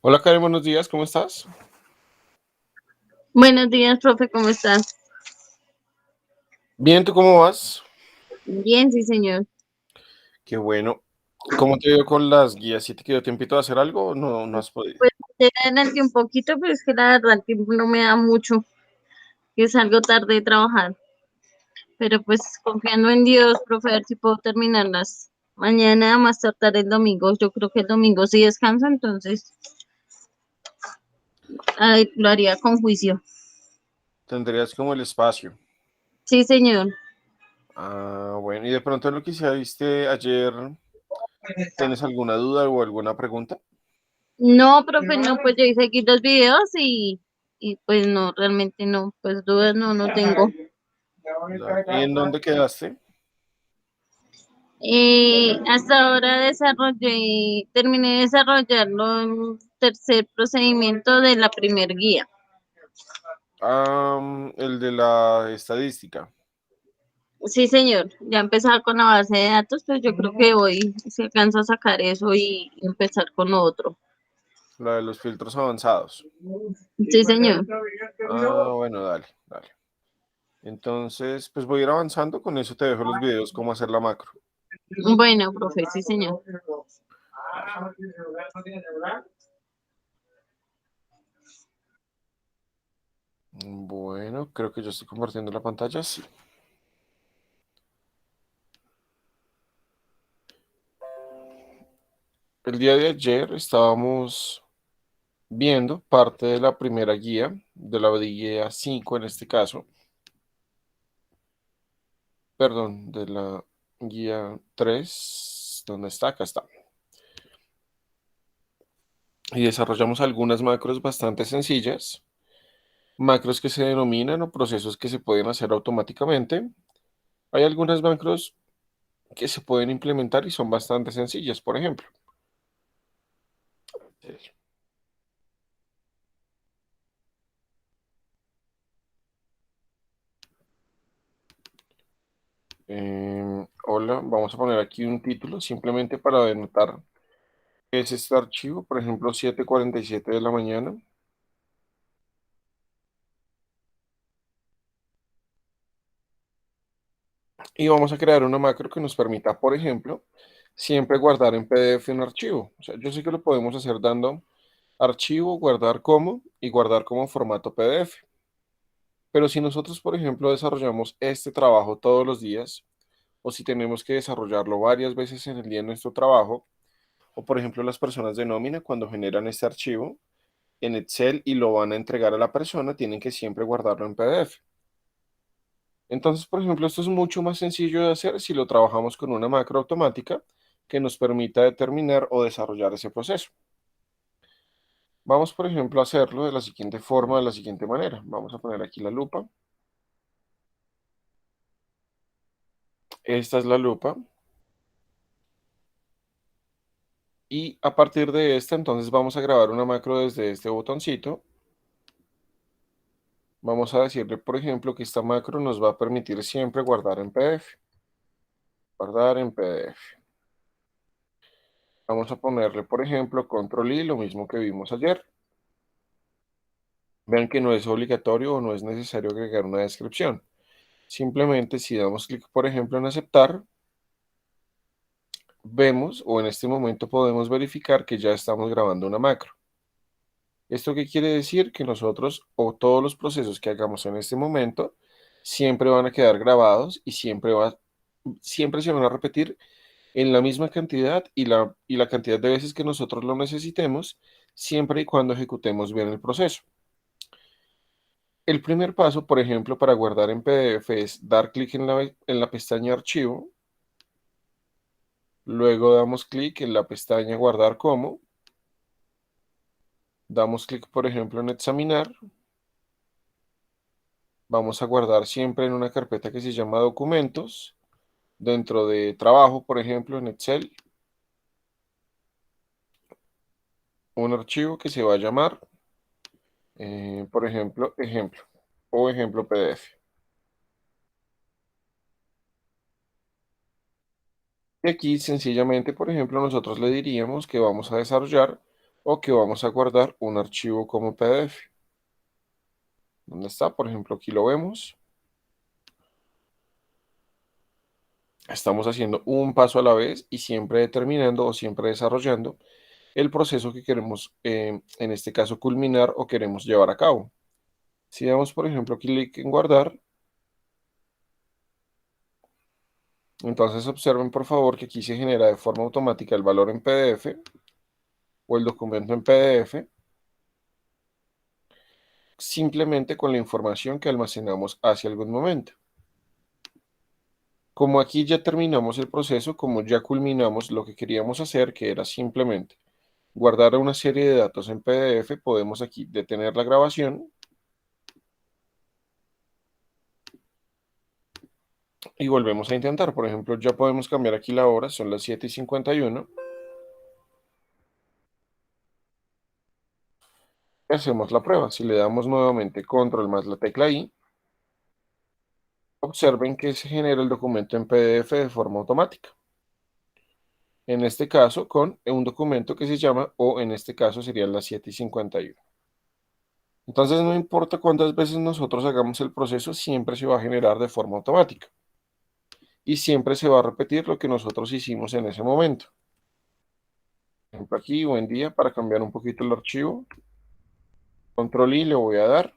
Hola Karen, buenos días, ¿cómo estás? Buenos días, profe, ¿cómo estás? Bien, ¿tú cómo vas? Bien, sí, señor. Qué bueno. ¿Cómo te veo con las guías? ¿Sí te quedó tiempito de hacer algo o no has podido? Pues te adelanté un poquito, pero es que la verdad el tiempo no me da mucho, que salgo tarde de trabajar. Pero pues confiando en Dios, profe, a ver si puedo terminarlas mañana, más tarde el domingo. Yo creo que el domingo sí descanso, entonces lo haría con juicio. Tendrías como el espacio. Sí, señor. Ah, bueno, y de pronto en lo que hiciste ayer, ¿tienes alguna duda o alguna pregunta? No, profe, no, pues yo hice aquí los videos y pues no, realmente no, pues dudas no tengo. Dale. ¿Y en dónde quedaste? Hasta ahora terminé de desarrollarlo en un tercer procedimiento de la primer guía. El de la estadística, Sí, señor, ya empezaba con la base de datos, pues yo creo que hoy se alcanza a sacar eso y empezar con lo otro. la de los filtros avanzados. Sí, señor. Ah, bueno, dale, dale. Entonces, pues voy a ir avanzando, con eso te dejo los videos, cómo hacer la macro. Bueno, profe, sí, señor. Dale. Bueno, creo que yo estoy compartiendo la pantalla, sí. El día de ayer estábamos viendo parte de la primera guía, de la guía 5 en este caso, perdón, de la guía 3. ¿Dónde está? Acá está. Y desarrollamos algunas macros bastante sencillas, macros que se denominan o procesos que se pueden hacer automáticamente. Hay algunas macros que se pueden implementar y son bastante sencillas, por ejemplo. Hola, vamos a poner aquí un título simplemente para denotar qué es este archivo, por ejemplo, 7:47 de la mañana. Y vamos a crear una macro que nos permita, por ejemplo, siempre guardar en PDF un archivo. O sea, yo sé que lo podemos hacer dando archivo, guardar como y guardar como formato PDF. Pero si nosotros, por ejemplo, desarrollamos este trabajo todos los días, o si tenemos que desarrollarlo varias veces en el día en nuestro trabajo, o por ejemplo las personas de nómina cuando generan este archivo en Excel y lo van a entregar a la persona, tienen que siempre guardarlo en PDF. Entonces, por ejemplo, esto es mucho más sencillo de hacer si lo trabajamos con una macro automática que nos permita determinar o desarrollar ese proceso. Vamos, por ejemplo, a hacerlo de la siguiente forma, de la siguiente manera. Vamos a poner aquí la lupa. Esta es la lupa. Y a partir de esta, entonces vamos a grabar una macro desde este botoncito. Vamos a decirle, por ejemplo, que esta macro nos va a permitir siempre guardar en PDF. Guardar en PDF. Vamos a ponerle, por ejemplo, control I, lo mismo que vimos ayer. Vean que no es obligatorio o no es necesario agregar una descripción. Simplemente si damos clic, por ejemplo, en aceptar, vemos o en este momento podemos verificar que ya estamos grabando una macro. ¿Esto qué quiere decir? Que nosotros o todos los procesos que hagamos en este momento siempre van a quedar grabados y siempre se van a repetir en la misma cantidad y la cantidad de veces que nosotros lo necesitemos, siempre y cuando ejecutemos bien el proceso. El primer paso, por ejemplo, para guardar en PDF es dar clic en la pestaña Archivo, luego damos clic en la pestaña Guardar como, damos clic, por ejemplo, en Examinar, vamos a guardar siempre en una carpeta que se llama Documentos, dentro de Trabajo, por ejemplo, en Excel, un archivo que se va a llamar, por ejemplo o ejemplo PDF. Y aquí sencillamente, por ejemplo, nosotros le diríamos que vamos a desarrollar o que vamos a guardar un archivo como PDF. ¿Dónde está? Por ejemplo, aquí lo vemos. Estamos haciendo un paso a la vez y siempre determinando o siempre desarrollando el proceso que queremos, en este caso, culminar o queremos llevar a cabo. Si damos, por ejemplo, clic en guardar, entonces observen por favor que aquí se genera de forma automática el valor en PDF o el documento en PDF, simplemente con la información que almacenamos hace algún momento. Como aquí ya terminamos el proceso, como ya culminamos lo que queríamos hacer, que era simplemente guardar una serie de datos en PDF, podemos aquí detener la grabación y volvemos a intentar. Por ejemplo, ya podemos cambiar aquí la hora, son las 7:51. Y hacemos la prueba. Si le damos nuevamente control más la tecla I, observen que se genera el documento en PDF de forma automática. En este caso, con un documento que se llama, o en este caso serían las 7:51. Entonces, no importa cuántas veces nosotros hagamos el proceso, siempre se va a generar de forma automática. Y siempre se va a repetir lo que nosotros hicimos en ese momento. Por ejemplo, aquí, buen día, para cambiar un poquito el archivo. Control I le voy a dar.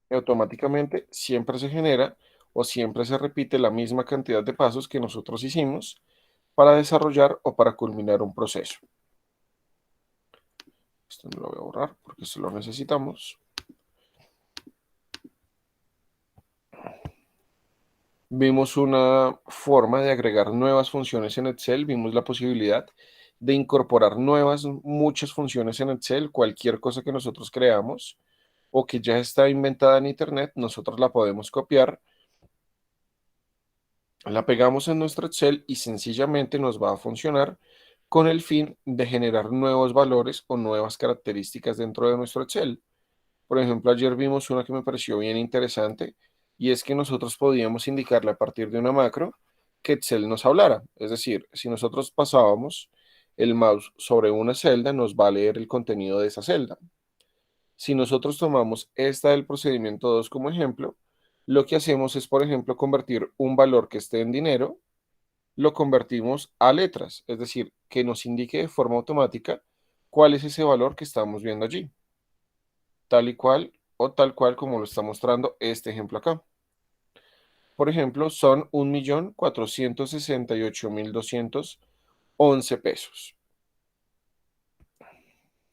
Y automáticamente siempre se genera o siempre se repite la misma cantidad de pasos que nosotros hicimos para desarrollar o para culminar un proceso. Esto no lo voy a borrar porque esto lo necesitamos. Vimos una forma de agregar nuevas funciones en Excel, vimos la posibilidad de incorporar muchas funciones en Excel, cualquier cosa que nosotros creamos o que ya está inventada en Internet, nosotros la podemos copiar, la pegamos en nuestro Excel y sencillamente nos va a funcionar con el fin de generar nuevos valores o nuevas características dentro de nuestro Excel. Por ejemplo, ayer vimos una que me pareció bien interesante y es que nosotros podíamos indicarle a partir de una macro que Excel nos hablara. Es decir, si nosotros pasábamos el mouse sobre una celda, nos va a leer el contenido de esa celda. Si nosotros tomamos esta del procedimiento 2 como ejemplo, lo que hacemos es, por ejemplo, convertir un valor que esté en dinero, lo convertimos a letras, es decir, que nos indique de forma automática cuál es ese valor que estamos viendo allí, tal y cual o tal cual como lo está mostrando este ejemplo acá. Por ejemplo, son 1.468.211 pesos.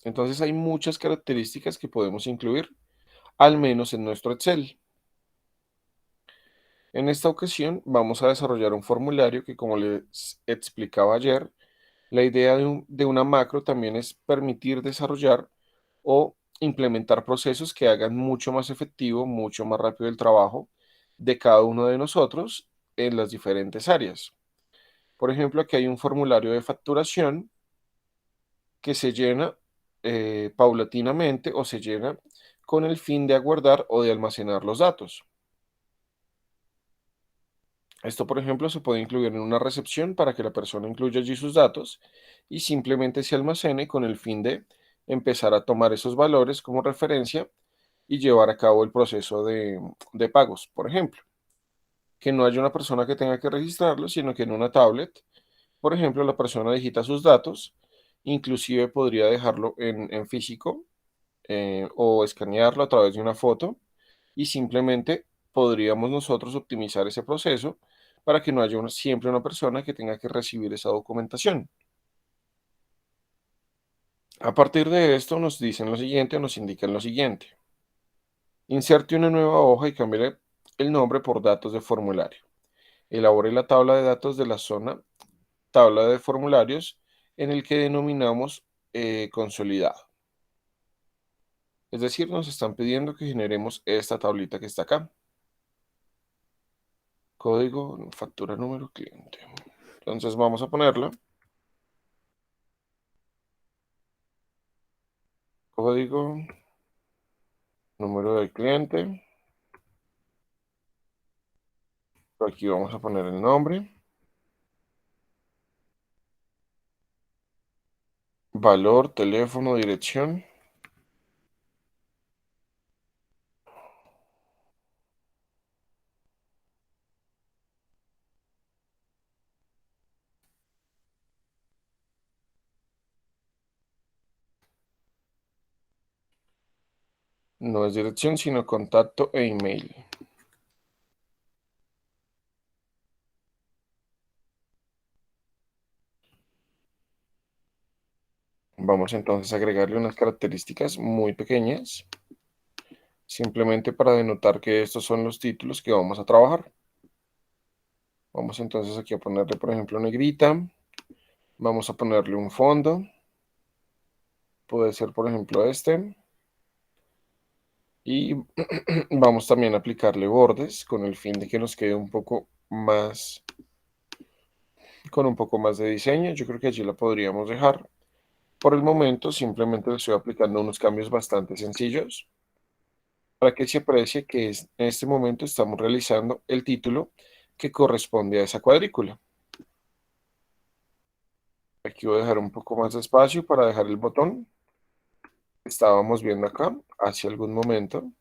Entonces hay muchas características que podemos incluir, al menos en nuestro Excel. En esta ocasión vamos a desarrollar un formulario que, como les explicaba ayer, la idea de una macro también es permitir desarrollar o implementar procesos que hagan mucho más efectivo, mucho más rápido el trabajo de cada uno de nosotros en las diferentes áreas. Por ejemplo, aquí hay un formulario de facturación que se llena paulatinamente o se llena con el fin de aguardar o de almacenar los datos. Esto, por ejemplo, se puede incluir en una recepción para que la persona incluya allí sus datos y simplemente se almacene con el fin de empezar a tomar esos valores como referencia y llevar a cabo el proceso de pagos, por ejemplo. Que no haya una persona que tenga que registrarlo, sino que en una tablet, por ejemplo, la persona digita sus datos, inclusive podría dejarlo en físico o escanearlo a través de una foto y simplemente podríamos nosotros optimizar ese proceso para que no haya siempre una persona que tenga que recibir esa documentación. A partir de esto nos dicen lo siguiente, nos indican lo siguiente. Inserte una nueva hoja y cambie el nombre por datos de formulario. Elabore la tabla de datos de la zona, tabla de formularios, en el que denominamos consolidado. Es decir, nos están pidiendo que generemos esta tablita que está acá. Código, factura, número, cliente. Entonces vamos a ponerla. Código, número del cliente. Aquí vamos a poner el nombre. valor, teléfono, dirección. No es dirección, sino contacto e email. Vamos entonces a agregarle unas características muy pequeñas, simplemente para denotar que estos son los títulos que vamos a trabajar. Vamos entonces aquí a ponerle, por ejemplo, negrita. Vamos a ponerle un fondo. Puede ser, por ejemplo, este. Y vamos también a aplicarle bordes con el fin de que nos quede un poco más, con un poco más de diseño. Yo creo que allí la podríamos dejar. Por el momento, simplemente le estoy aplicando unos cambios bastante sencillos para que se aprecie que en este momento estamos realizando el título que corresponde a esa cuadrícula. Aquí voy a dejar un poco más de espacio para dejar el botón que estábamos viendo acá hace algún momento.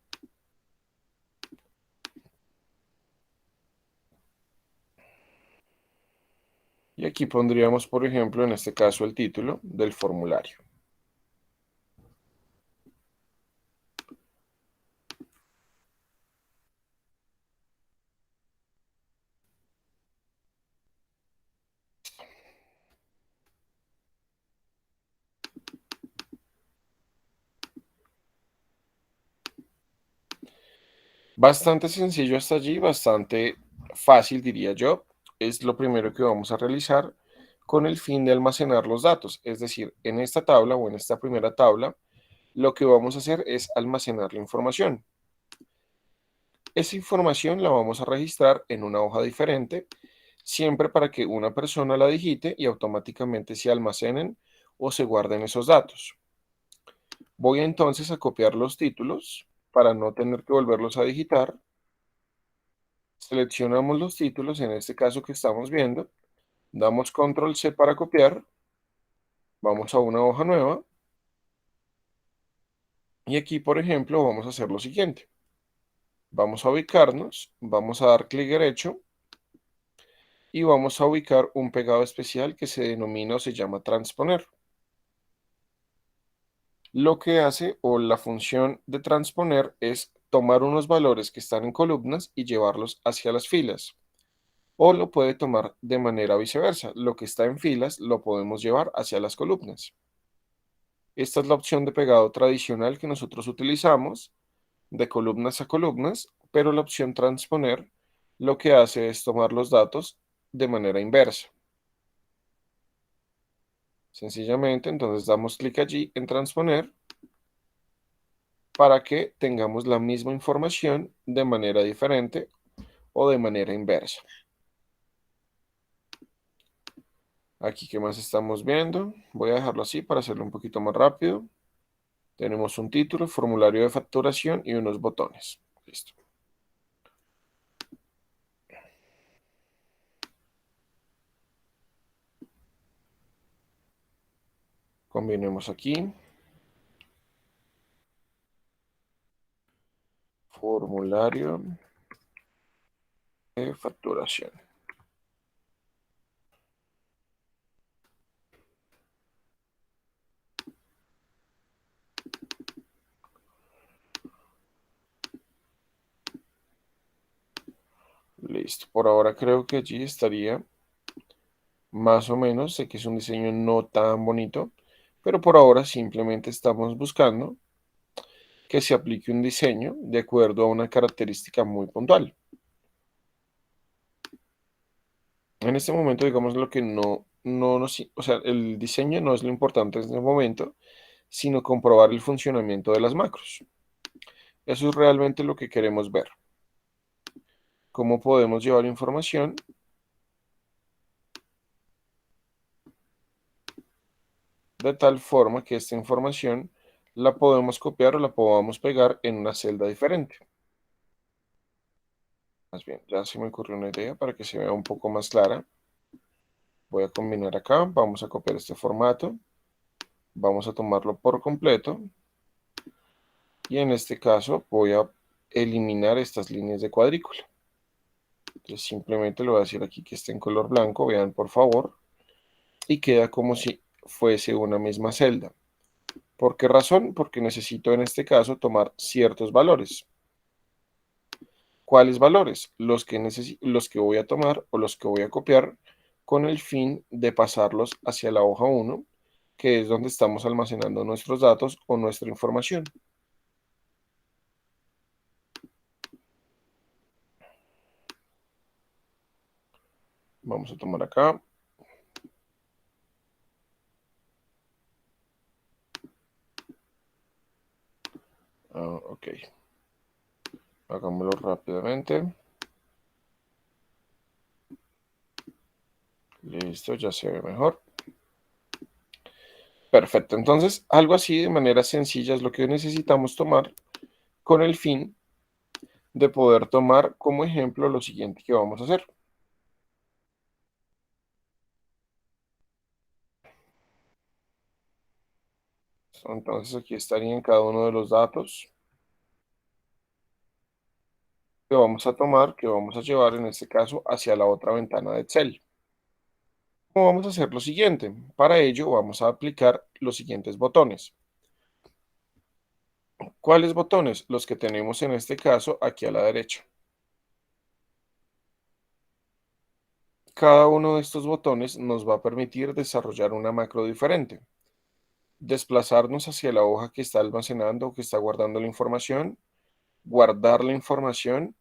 Y aquí pondríamos, por ejemplo, en este caso, el título del formulario. Bastante sencillo hasta allí, bastante fácil, diría yo. Es lo primero que vamos a realizar con el fin de almacenar los datos. Es decir, en esta tabla o en esta primera tabla, lo que vamos a hacer es almacenar la información. Esa información la vamos a registrar en una hoja diferente, siempre para que una persona la digite y automáticamente se almacenen o se guarden esos datos. Voy entonces a copiar los títulos para no tener que volverlos a digitar. Seleccionamos los títulos, en este caso que estamos viendo, damos control C para copiar, vamos a una hoja nueva y aquí, por ejemplo, vamos a hacer lo siguiente. Vamos a ubicarnos, vamos a dar clic derecho y vamos a ubicar un pegado especial que se denomina o se llama transponer. Lo que hace o la función de transponer es tomar unos valores que están en columnas y llevarlos hacia las filas. O lo puede tomar de manera viceversa. Lo que está en filas lo podemos llevar hacia las columnas. Esta es la opción de pegado tradicional que nosotros utilizamos, de columnas a columnas, pero la opción transponer lo que hace es tomar los datos de manera inversa. Sencillamente, entonces damos clic allí en transponer para que tengamos la misma información de manera diferente o de manera inversa. Aquí, ¿qué más estamos viendo? Voy a dejarlo así para hacerlo un poquito más rápido. Tenemos un título, formulario de facturación y unos botones. Listo. Combinemos aquí. Formulario de facturación. Listo. Por ahora creo que allí estaría más o menos. Sé que es un diseño no tan bonito, pero por ahora simplemente estamos buscando que se aplique un diseño de acuerdo a una característica muy puntual. En este momento, digamos, lo que no nos, o sea, el diseño no es lo importante en este momento, sino comprobar el funcionamiento de las macros. Eso es realmente lo que queremos ver. Cómo podemos llevar información de tal forma que esta información la podemos copiar o la podamos pegar en una celda diferente. Más bien, ya se me ocurrió una idea para que se vea un poco más clara. Voy a combinar acá, vamos a copiar este formato. Vamos a tomarlo por completo. Y en este caso voy a eliminar estas líneas de cuadrícula. Entonces simplemente le voy a decir aquí que esté en color blanco, vean por favor. Y queda como si fuese una misma celda. ¿Por qué razón? Porque necesito en este caso tomar ciertos valores. ¿Cuáles valores? Los que voy a tomar o los que voy a copiar con el fin de pasarlos hacia la hoja 1, que es donde estamos almacenando nuestros datos o nuestra información. Vamos a tomar acá. Ok. Hagámoslo rápidamente. Listo, ya se ve mejor. Perfecto. Entonces, algo así de manera sencilla es lo que necesitamos tomar con el fin de poder tomar como ejemplo lo siguiente que vamos a hacer. Entonces, aquí estarían cada uno de los datos que vamos a tomar, que vamos a llevar en este caso hacia la otra ventana de Excel. ¿Cómo vamos a hacer lo siguiente? Para ello vamos a aplicar los siguientes botones. ¿Cuáles botones? Los que tenemos en este caso aquí a la derecha. Cada uno de estos botones nos va a permitir desarrollar una macro diferente. Desplazarnos hacia la hoja que está almacenando o que está guardando la información, guardar la información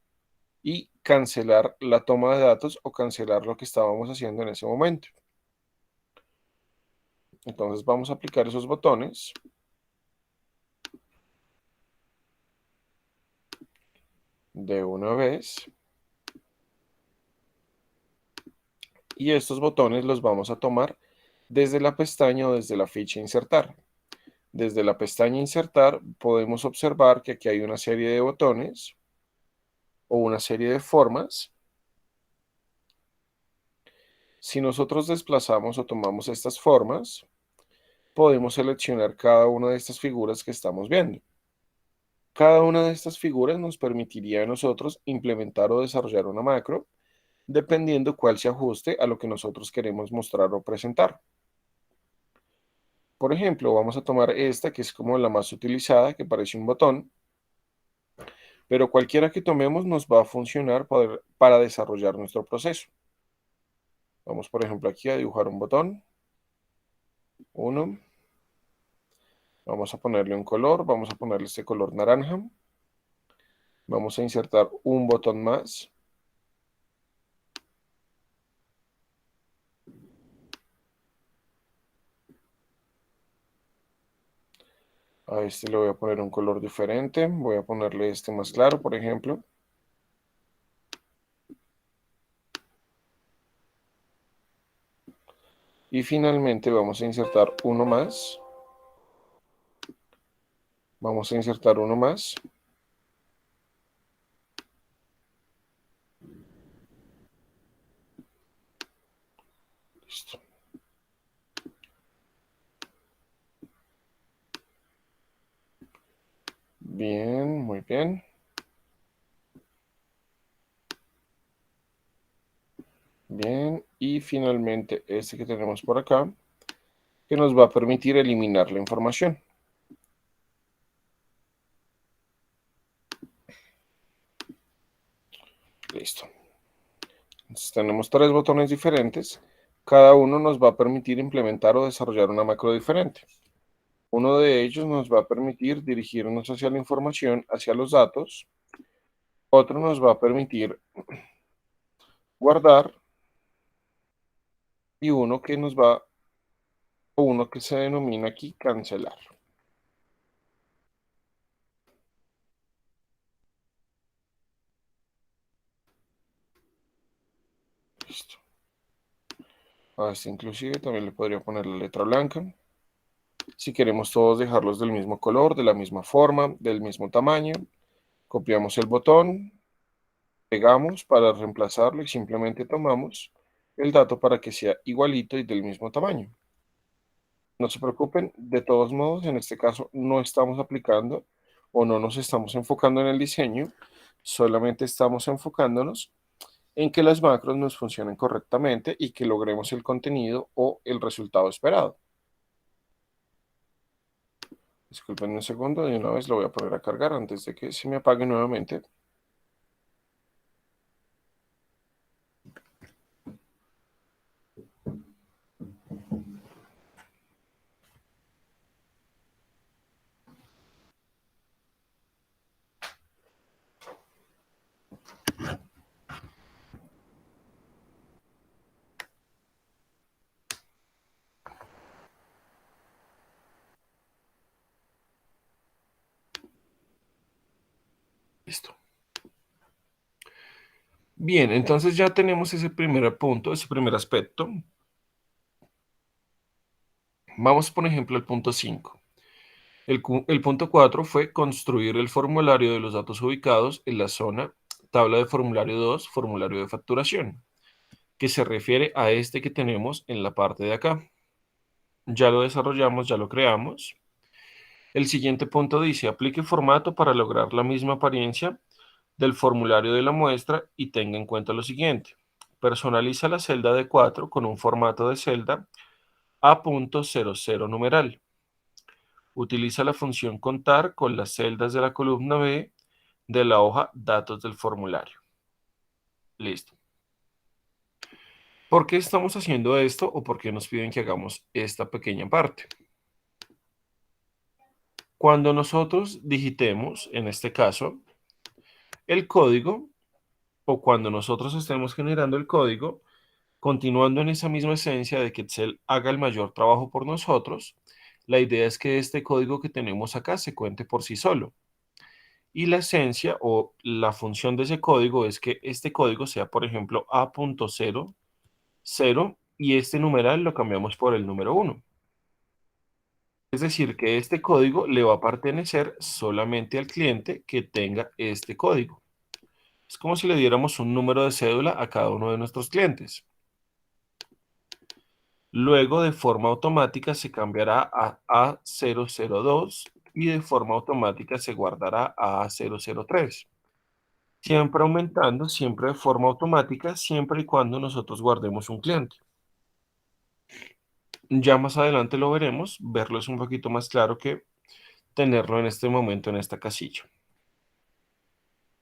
y cancelar la toma de datos o cancelar lo que estábamos haciendo en ese momento. Entonces vamos a aplicar esos botones. De una vez. Y estos botones los vamos a tomar desde la pestaña o desde la ficha insertar. Desde la pestaña insertar podemos observar que aquí hay una serie de botones o una serie de formas. Si nosotros desplazamos o tomamos estas formas, podemos seleccionar cada una de estas figuras que estamos viendo. Cada una de estas figuras nos permitiría a nosotros implementar o desarrollar una macro, dependiendo cuál se ajuste a lo que nosotros queremos mostrar o presentar. Por ejemplo, vamos a tomar esta, que es como la más utilizada, que parece un botón, pero cualquiera que tomemos nos va a funcionar para desarrollar nuestro proceso. Vamos, por ejemplo, aquí a dibujar un botón. Uno. Vamos a ponerle un color, vamos a ponerle este color naranja. Vamos a insertar un botón más. A este le voy a poner un color diferente. Voy a ponerle este más claro, por ejemplo. Y finalmente vamos a insertar uno más. Vamos a insertar uno más. Listo. Bien, muy bien. Bien, y finalmente este que tenemos por acá, que nos va a permitir eliminar la información. Listo. Entonces tenemos tres botones diferentes. Cada uno nos va a permitir implementar o desarrollar una macro diferente. Uno de ellos nos va a permitir dirigirnos hacia la información, hacia los datos. Otro nos va a permitir guardar. Y uno que se denomina aquí cancelar. Listo. A este inclusive también le podría poner la letra blanca. Si queremos todos dejarlos del mismo color, de la misma forma, del mismo tamaño, copiamos el botón, pegamos para reemplazarlo y simplemente tomamos el dato para que sea igualito y del mismo tamaño. No se preocupen, de todos modos, en este caso no estamos aplicando o no nos estamos enfocando en el diseño, solamente estamos enfocándonos en que las macros nos funcionen correctamente y que logremos el contenido o el resultado esperado. Disculpen un segundo, de una vez lo voy a poner a cargar antes de que se me apague nuevamente. Listo. Bien, entonces ya tenemos ese primer punto, ese primer aspecto. Vamos, por ejemplo, al punto 5. El punto 4 fue construir el formulario de los datos ubicados en la zona tabla de formulario 2, formulario de facturación, que se refiere a este que tenemos en la parte de acá. Ya lo desarrollamos, ya lo creamos. El siguiente punto dice, aplique formato para lograr la misma apariencia del formulario de la muestra y tenga en cuenta lo siguiente. Personaliza la celda de 4 con un formato de celda A.00 numeral. Utiliza la función contar con las celdas de la columna B de la hoja datos del formulario. Listo. ¿Por qué estamos haciendo esto o por qué nos piden que hagamos esta pequeña parte? Cuando nosotros digitemos, en este caso, el código, o cuando nosotros estemos generando el código, continuando en esa misma esencia de que Excel haga el mayor trabajo por nosotros, la idea es que este código que tenemos acá se cuente por sí solo. Y la esencia o la función de ese código es que este código sea, por ejemplo, A.00 y este numeral lo cambiamos por el número 1. Es decir, que este código le va a pertenecer solamente al cliente que tenga este código. Es como si le diéramos un número de cédula a cada uno de nuestros clientes. Luego, de forma automática, se cambiará a A002 y de forma automática se guardará a A003. Siempre aumentando, siempre de forma automática, siempre y cuando nosotros guardemos un cliente. Ya más adelante lo veremos, verlo es un poquito más claro que tenerlo en este momento en esta casilla.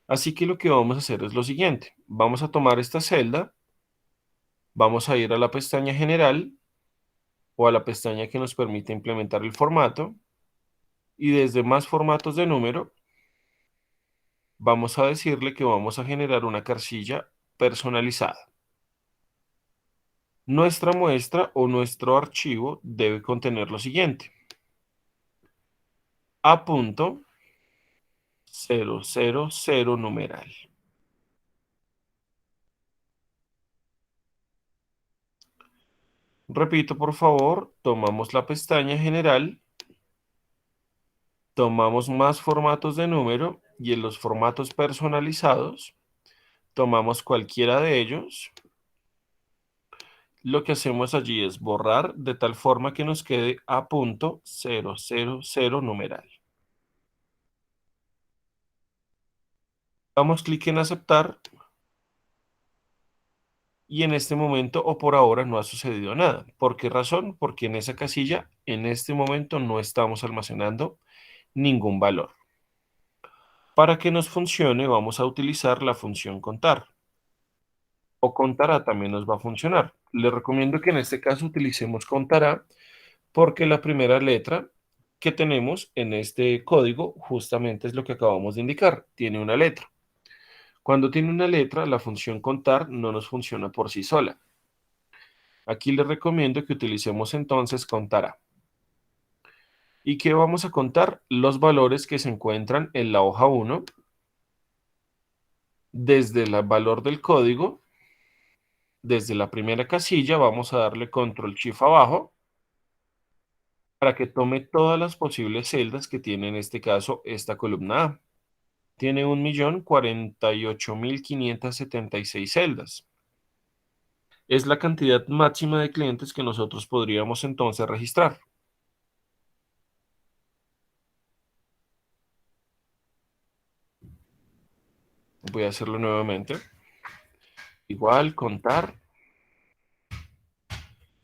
Así que lo que vamos a hacer es lo siguiente. Vamos a tomar esta celda, vamos a ir a la pestaña general o a la pestaña que nos permite implementar el formato y desde más formatos de número vamos a decirle que vamos a generar una casilla personalizada. Nuestra muestra o nuestro archivo debe contener lo siguiente. A.000 numeral. Repito, por favor, tomamos la pestaña general, tomamos más formatos de número y en los formatos personalizados tomamos cualquiera de ellos. Lo que hacemos allí es borrar de tal forma que nos quede A.000 numeral. Damos clic en aceptar y en este momento o por ahora no ha sucedido nada. ¿Por qué razón? Porque en esa casilla en este momento no estamos almacenando ningún valor. Para que nos funcione vamos a utilizar la función contar. O contará también nos va a funcionar. Les recomiendo que en este caso utilicemos contará porque la primera letra que tenemos en este código justamente es lo que acabamos de indicar, tiene una letra. Cuando tiene una letra, la función contar no nos funciona por sí sola. Aquí les recomiendo que utilicemos entonces contará. ¿Y qué vamos a contar? Los valores que se encuentran en la hoja 1, desde el valor del código, desde la primera casilla, vamos a darle control shift abajo para que tome todas las posibles celdas que tiene en este caso esta columna A. Tiene 1.048.576 celdas. Es la cantidad máxima de clientes que nosotros podríamos entonces registrar. Voy a hacerlo nuevamente. Igual contar,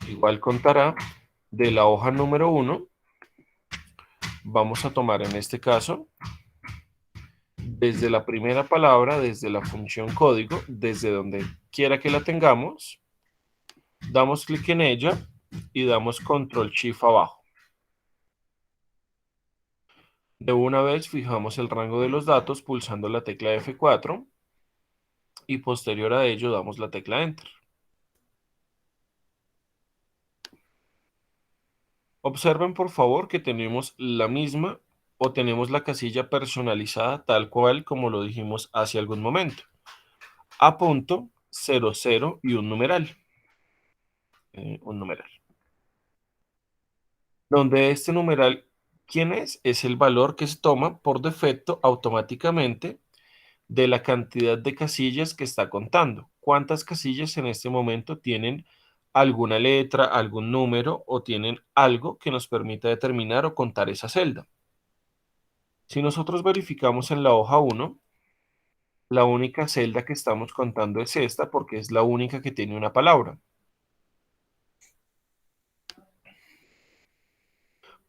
igual contará de la hoja número 1. Vamos a tomar en este caso desde la primera palabra, desde la función código, desde donde quiera que la tengamos, damos clic en ella y damos control shift abajo. De una vez fijamos el rango de los datos pulsando la tecla F4 y posterior a ello damos la tecla enter. Observen por favor que tenemos la misma o tenemos la casilla personalizada tal cual como lo dijimos hace algún momento. A.00 y un numeral. Donde este numeral, ¿quién es? Es el valor que se toma por defecto automáticamente de la cantidad de casillas que está contando. ¿Cuántas casillas en este momento tienen alguna letra, algún número o tienen algo que nos permita determinar o contar esa celda? Si nosotros verificamos en la hoja 1, la única celda que estamos contando es esta porque es la única que tiene una palabra.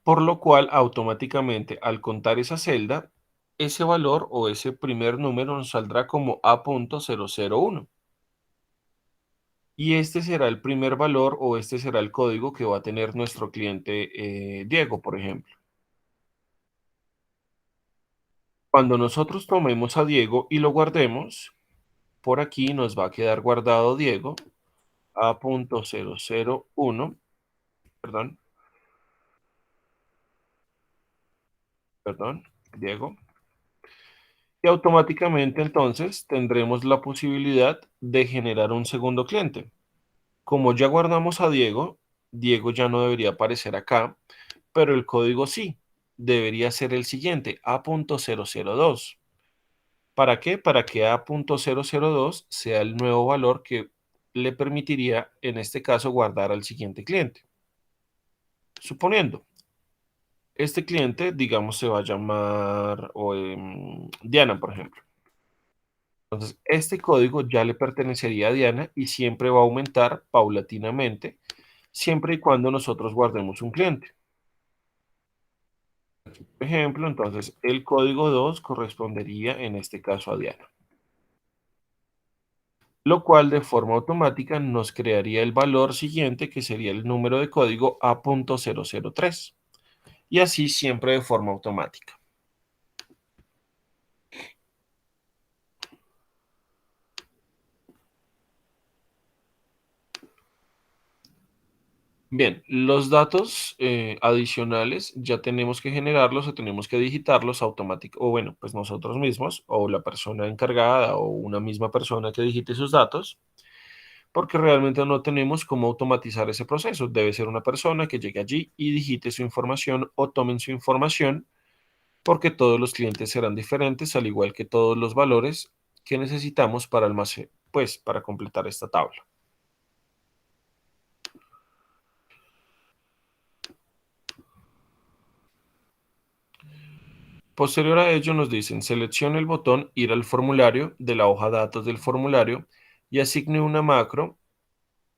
Por lo cual, automáticamente, al contar esa celda, ese valor o ese primer número nos saldrá como A.001. Y este será el primer valor o este será el código que va a tener nuestro cliente Diego, por ejemplo. Cuando nosotros tomemos a Diego y lo guardemos, por aquí nos va a quedar guardado Diego, A.001, perdón, Diego. Y automáticamente entonces tendremos la posibilidad de generar un segundo cliente. Como ya guardamos a Diego, Diego ya no debería aparecer acá, pero el código sí, debería ser el siguiente, A.002. ¿Para qué? Para que A.002 sea el nuevo valor que le permitiría, en este caso, guardar al siguiente cliente. Suponiendo, este cliente, digamos, se va a llamar Diana, por ejemplo. Entonces, este código ya le pertenecería a Diana y siempre va a aumentar paulatinamente, siempre y cuando nosotros guardemos un cliente. Por ejemplo, entonces el código 2 correspondería en este caso a Diana, lo cual de forma automática nos crearía el valor siguiente que sería el número de código A.003 y así siempre de forma automática. Bien, los datos adicionales ya tenemos que generarlos o tenemos que digitarlos automáticamente, o bueno, pues nosotros mismos o la persona encargada o una misma persona que digite sus datos, porque realmente no tenemos cómo automatizar ese proceso. Debe ser una persona que llegue allí y digite su información o tomen su información, porque todos los clientes serán diferentes, al igual que todos los valores que necesitamos para pues para completar esta tabla. Posterior a ello nos dicen, seleccione el botón ir al formulario de la hoja datos del formulario y asigne una macro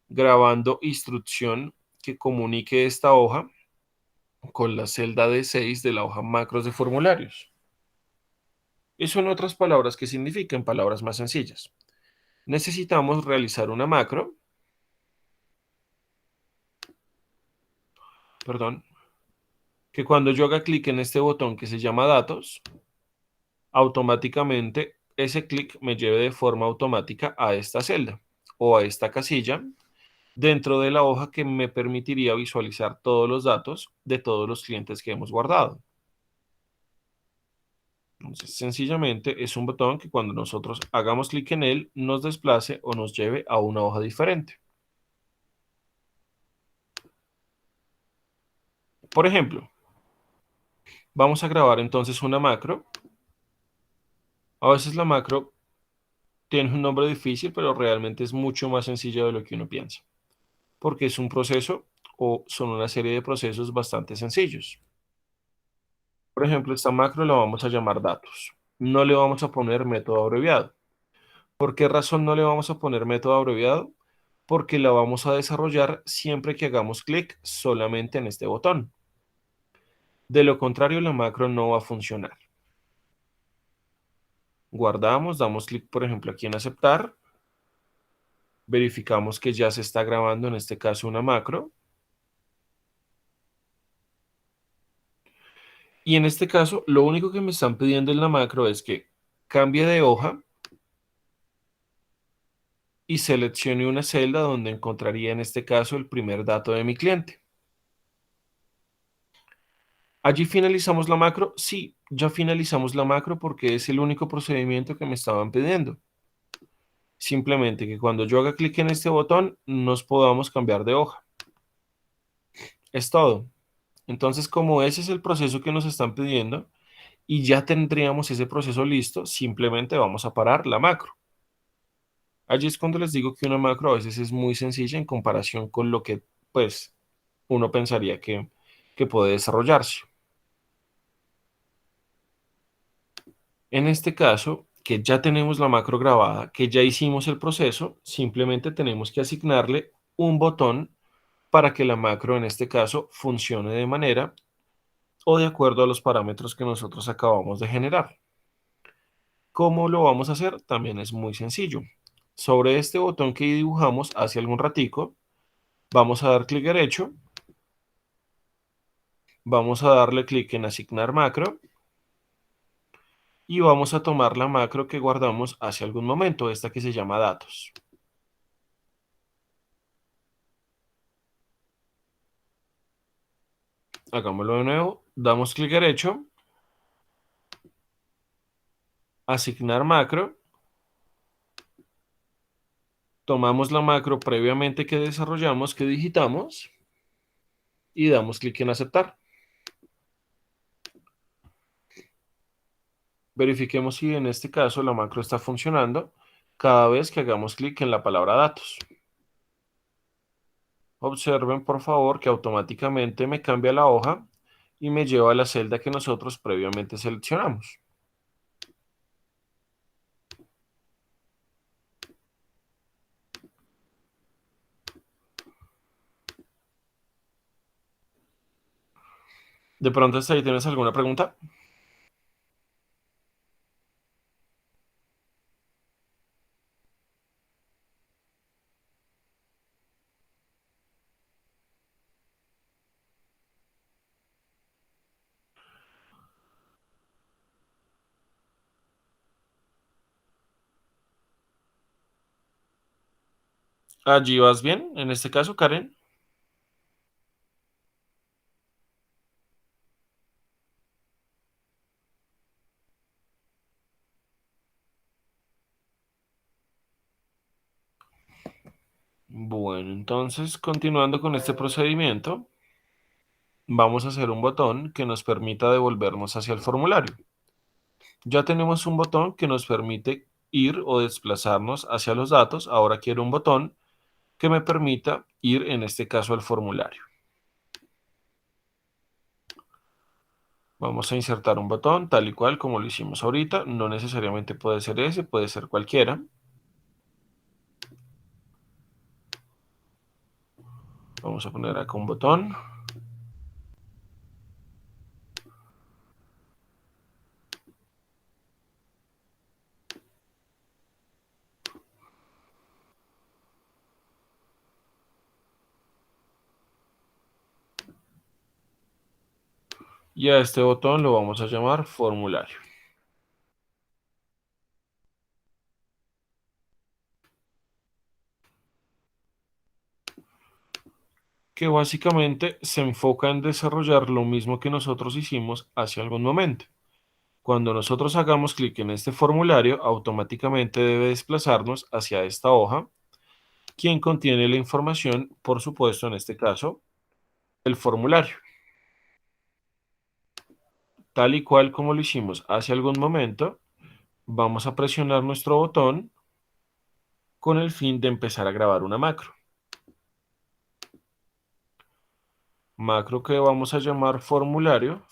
grabando instrucción que comunique esta hoja con la celda D6 de la hoja macros de formularios. Eso en otras palabras, ¿qué significa? En palabras más sencillas. Necesitamos realizar una macro, perdón, que cuando yo haga clic en este botón que se llama datos, automáticamente ese clic me lleve de forma automática a esta celda o a esta casilla dentro de la hoja que me permitiría visualizar todos los datos de todos los clientes que hemos guardado. Entonces, sencillamente es un botón que cuando nosotros hagamos clic en él, nos desplace o nos lleve a una hoja diferente. Por ejemplo, vamos a grabar entonces una macro. A veces la macro tiene un nombre difícil, pero realmente es mucho más sencilla de lo que uno piensa, porque es un proceso o son una serie de procesos bastante sencillos. Por ejemplo, esta macro la vamos a llamar datos. No le vamos a poner método abreviado. ¿Por qué razón no le vamos a poner método abreviado? Porque la vamos a desarrollar siempre que hagamos clic solamente en este botón. De lo contrario, la macro no va a funcionar. Guardamos, damos clic, por ejemplo, aquí en aceptar. Verificamos que ya se está grabando, en este caso, una macro. Y en este caso, lo único que me están pidiendo en la macro es que cambie de hoja y seleccione una celda donde encontraría en este caso el primer dato de mi cliente. ¿Allí finalizamos la macro? Sí, ya finalizamos la macro porque es el único procedimiento que me estaban pidiendo. Simplemente que cuando yo haga clic en este botón nos podamos cambiar de hoja. Es todo. Entonces, como ese es el proceso que nos están pidiendo y ya tendríamos ese proceso listo, simplemente vamos a parar la macro. Allí es cuando les digo que una macro a veces es muy sencilla en comparación con lo que, pues, uno pensaría que puede desarrollarse. En este caso, que ya tenemos la macro grabada, que ya hicimos el proceso, simplemente tenemos que asignarle un botón para que la macro, en este caso, funcione de manera o de acuerdo a los parámetros que nosotros acabamos de generar. ¿Cómo lo vamos a hacer? También es muy sencillo. Sobre este botón que dibujamos hace algún ratico, vamos a dar clic derecho, vamos a darle clic en asignar macro y vamos a tomar la macro que guardamos hace algún momento, esta que se llama datos. Hagámoslo de nuevo, damos clic derecho, asignar macro, tomamos la macro previamente que desarrollamos, que digitamos y damos clic en aceptar. Verifiquemos si en este caso la macro está funcionando cada vez que hagamos clic en la palabra datos. Observen por favor que automáticamente me cambia la hoja y me lleva a la celda que nosotros previamente seleccionamos. De pronto hasta ahí tienes alguna pregunta. Allí vas bien, en este caso, Karen. Bueno, entonces continuando con este procedimiento, vamos a hacer un botón que nos permita devolvernos hacia el formulario. Ya tenemos un botón que nos permite ir o desplazarnos hacia los datos. Ahora quiero un botón que me permita ir, en este caso, al formulario. Vamos a insertar un botón tal y cual como lo hicimos ahorita. No necesariamente puede ser ese, puede ser cualquiera. Vamos a poner acá un botón. Y a este botón lo vamos a llamar formulario. Que básicamente se enfoca en desarrollar lo mismo que nosotros hicimos hace algún momento. Cuando nosotros hagamos clic en este formulario, automáticamente debe desplazarnos hacia esta hoja, quien contiene la información, por supuesto, en este caso, el formulario. Tal y cual como lo hicimos hace algún momento, vamos a presionar nuestro botón con el fin de empezar a grabar una macro. Macro que vamos a llamar formulario,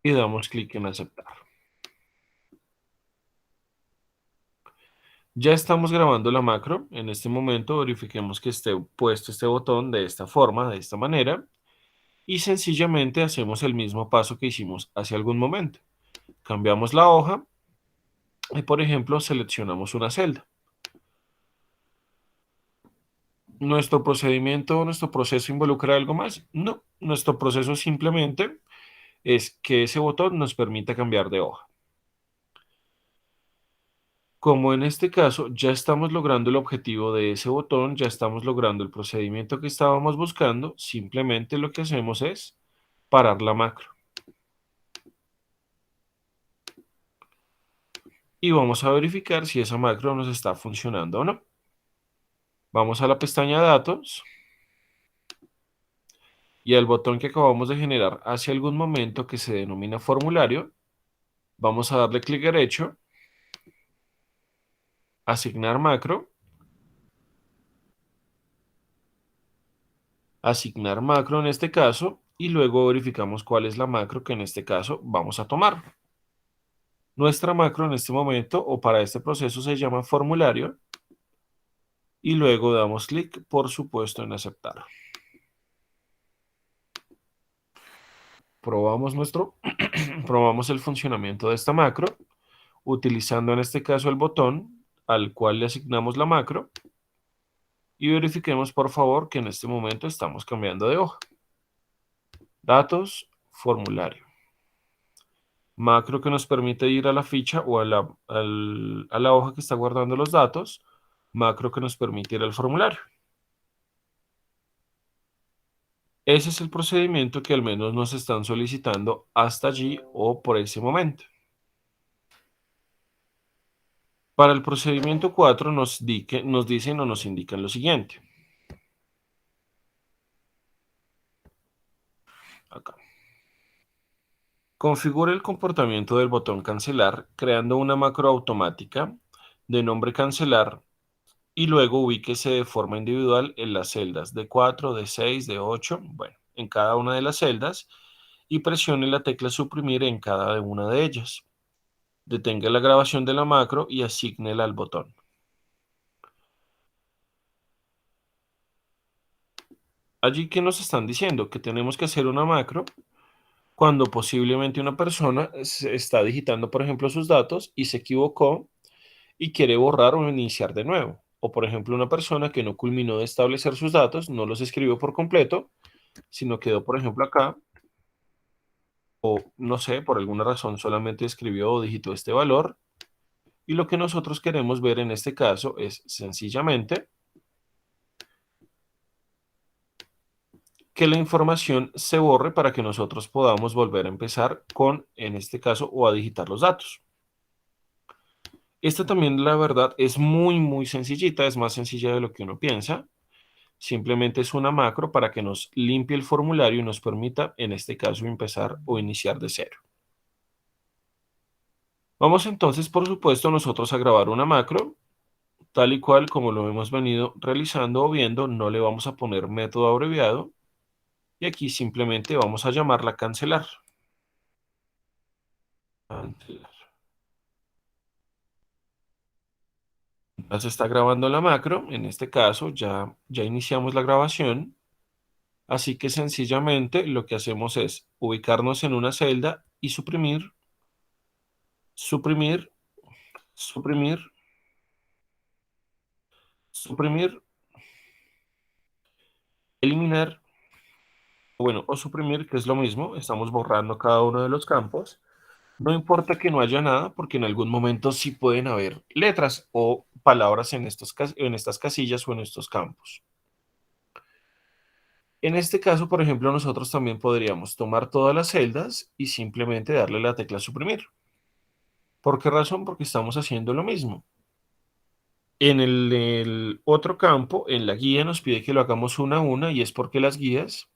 y damos clic en aceptar. Ya estamos grabando la macro. En este momento verifiquemos que esté puesto este botón de esta forma, de esta manera, y sencillamente hacemos el mismo paso que hicimos hace algún momento. Cambiamos la hoja y, por ejemplo, seleccionamos una celda. ¿Nuestro procedimiento, nuestro proceso involucra algo más? No, nuestro proceso simplemente es que ese botón nos permita cambiar de hoja. Como en este caso ya estamos logrando el objetivo de ese botón, ya estamos logrando el procedimiento que estábamos buscando, simplemente lo que hacemos es parar la macro. Y vamos a verificar si esa macro nos está funcionando o no. Vamos a la pestaña Datos y al botón que acabamos de generar hace algún momento que se denomina Formulario, vamos a darle clic derecho, Asignar macro, asignar macro en este caso, y luego verificamos cuál es la macro que en este caso vamos a tomar. Nuestra macro en este momento o para este proceso se llama formulario y luego damos clic, por supuesto, en aceptar. Probamos probamos el funcionamiento de esta macro utilizando en este caso el botón al cual le asignamos la macro y verifiquemos por favor que en este momento estamos cambiando de hoja. Datos, formulario. Macro que nos permite ir a la ficha o a la hoja que está guardando los datos. Macro que nos permite ir al formulario. Ese es el procedimiento que al menos nos están solicitando hasta allí o por ese momento. Para el procedimiento 4 nos dicen o nos indican lo siguiente. Acá. Configure el comportamiento del botón cancelar creando una macro automática de nombre cancelar y luego ubíquese de forma individual en las celdas de 4, de 6, de 8, bueno, en cada una de las celdas y presione la tecla suprimir en cada una de ellas. Detenga la grabación de la macro y asígnela al botón. Allí que nos están diciendo que tenemos que hacer una macro cuando posiblemente una persona está digitando, por ejemplo, sus datos y se equivocó y quiere borrar o iniciar de nuevo. O, por ejemplo, una persona que no culminó de establecer sus datos, no los escribió por completo, sino quedó, por ejemplo, acá, o no sé, por alguna razón solamente escribió o digitó este valor. Y lo que nosotros queremos ver en este caso es sencillamente que la información se borre para que nosotros podamos volver a empezar con, en este caso, o a digitar los datos. Esta también, la verdad, es muy sencillita, es más sencilla de lo que uno piensa. Simplemente es una macro para que nos limpie el formulario y nos permita, en este caso, empezar o iniciar de cero. Vamos entonces, por supuesto, nosotros a grabar una macro, tal y cual como lo hemos venido realizando o viendo, no le vamos a poner método abreviado y aquí simplemente vamos a llamarla cancelar. Cancelar. Ya se está grabando la macro, en este caso ya iniciamos la grabación, así que sencillamente lo que hacemos es ubicarnos en una celda y suprimir, suprimir, suprimir, suprimir, eliminar, bueno, o suprimir, que es lo mismo, estamos borrando cada uno de los campos. No importa que no haya nada, porque en algún momento sí pueden haber letras o palabras en estas casillas o en estos campos. En este caso, por ejemplo, nosotros también podríamos tomar todas las celdas y simplemente darle la tecla suprimir. ¿Por qué razón? Porque estamos haciendo lo mismo. En el otro campo, en la guía, nos pide que lo hagamos una a una y es porque las guías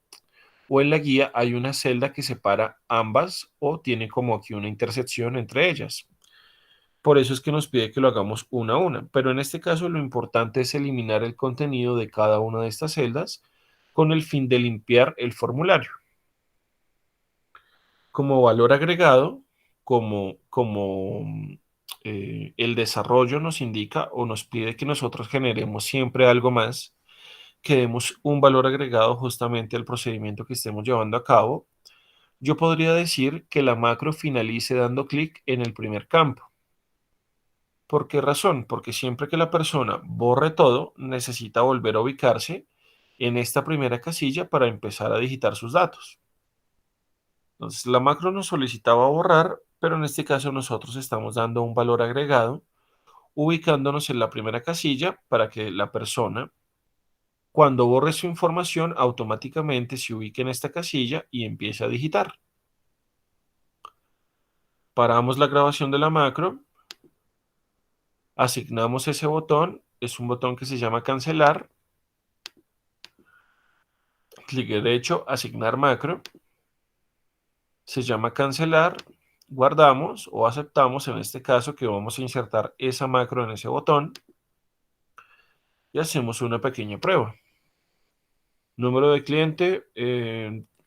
o en la guía hay una celda que separa ambas o tiene como aquí una intersección entre ellas. Por eso es que nos pide que lo hagamos una a una. Pero en este caso lo importante es eliminar el contenido de cada una de estas celdas con el fin de limpiar el formulario. Como valor agregado, como el desarrollo nos indica o nos pide que nosotros generemos siempre algo más, que demos un valor agregado justamente al procedimiento que estemos llevando a cabo. Yo podría decir que la macro finalice dando clic en el primer campo. ¿Por qué razón? Porque siempre que la persona borre todo, necesita volver a ubicarse en esta primera casilla para empezar a digitar sus datos. Entonces, la macro nos solicitaba borrar, pero en este caso nosotros estamos dando un valor agregado, ubicándonos en la primera casilla para que la persona, cuando borre su información, automáticamente se ubique en esta casilla y empiece a digitar. Paramos la grabación de la macro, asignamos ese botón, es un botón que se llama cancelar, clic derecho, asignar macro, se llama cancelar, guardamos o aceptamos en este caso que vamos a insertar esa macro en ese botón y hacemos una pequeña prueba. Número de cliente,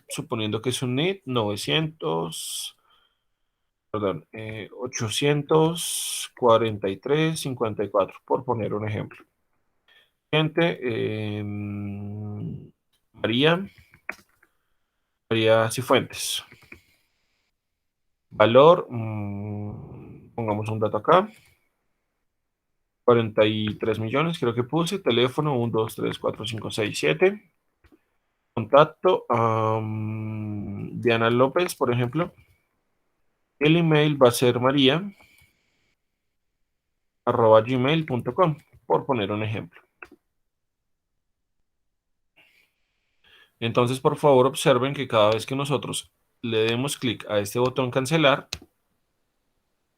suponiendo que es un NIT, 843.54, por poner un ejemplo. Cliente, María Cifuentes. Valor, pongamos un dato acá. 43 millones, creo que puse. Teléfono, 1, 2, 3, 4, 5, 6, 7. Contacto, Diana López, por ejemplo. El email va a ser maria@gmail.com, por poner un ejemplo. Entonces, por favor, observen que cada vez que nosotros le demos clic a este botón cancelar,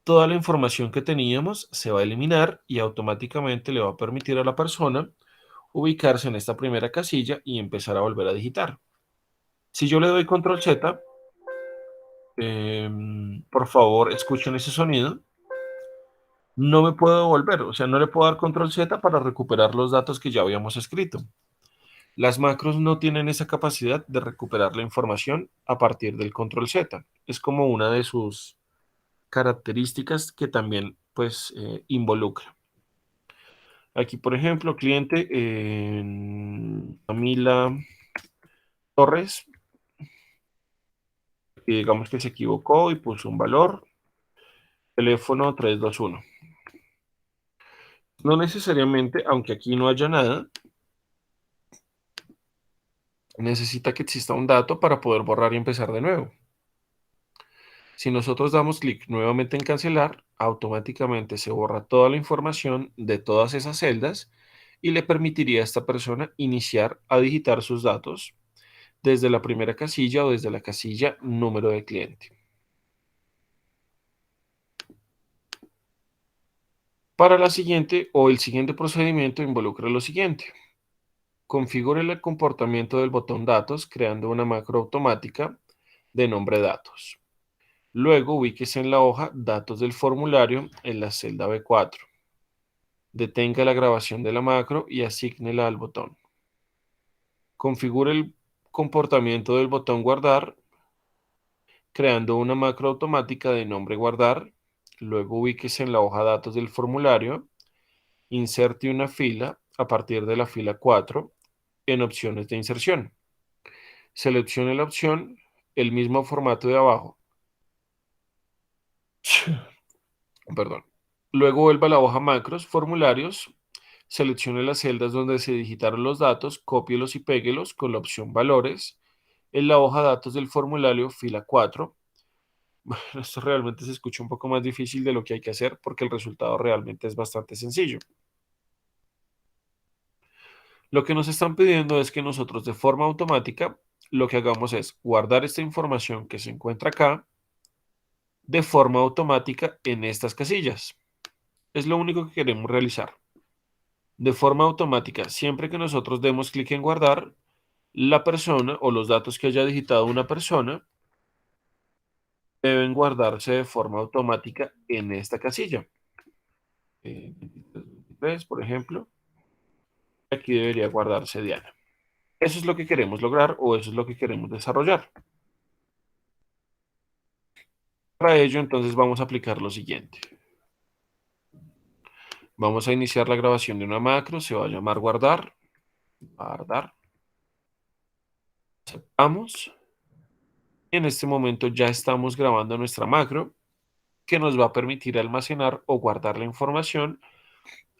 toda la información que teníamos se va a eliminar y automáticamente le va a permitir a la persona ubicarse en esta primera casilla y empezar a volver a digitar. Si yo le doy control Z, por favor, escuchen ese sonido. No me puedo volver, o sea, no le puedo dar control Z para recuperar los datos que ya habíamos escrito. Las macros no tienen esa capacidad de recuperar la información a partir del control Z. Es como una de sus características que también pues involucra. Aquí, por ejemplo, cliente Camila Torres, y digamos que se equivocó y puso un valor, teléfono 321. No necesariamente, aunque aquí no haya nada, necesita que exista un dato para poder borrar y empezar de nuevo. Si nosotros damos clic nuevamente en cancelar, automáticamente se borra toda la información de todas esas celdas y le permitiría a esta persona iniciar a digitar sus datos desde la primera casilla o desde la casilla número de cliente. Para la siguiente o el siguiente procedimiento involucra lo siguiente. Configure el comportamiento del botón datos creando una macro automática de nombre datos. Luego ubíquese en la hoja datos del formulario en la celda B4. Detenga la grabación de la macro y asígnela al botón. Configure el comportamiento del botón guardar creando una macro automática de nombre guardar. Luego ubíquese en la hoja datos del formulario. Inserte una fila a partir de la fila 4 en opciones de inserción. Seleccione la opción, el mismo formato de abajo. Perdón. Luego vuelva a la hoja macros, formularios, seleccione las celdas donde se digitaron los datos, cópielos y péguelos con la opción valores. En la hoja datos del formulario, fila 4. Bueno, esto realmente se escucha un poco más difícil de lo que hay que hacer porque el resultado realmente es bastante sencillo. Lo que nos están pidiendo es que nosotros de forma automática lo que hagamos es guardar esta información que se encuentra acá de forma automática en estas casillas. Es lo único que queremos realizar. De forma automática, siempre que nosotros demos clic en guardar, la persona o los datos que haya digitado una persona deben guardarse de forma automática en esta casilla. 23, por ejemplo, aquí debería guardarse Diana. Eso es lo que queremos lograr o eso es lo que queremos desarrollar. Para ello, entonces vamos a aplicar lo siguiente. Vamos a iniciar la grabación de una macro, se va a llamar guardar. Guardar. Aceptamos. En este momento ya estamos grabando nuestra macro que nos va a permitir almacenar o guardar la información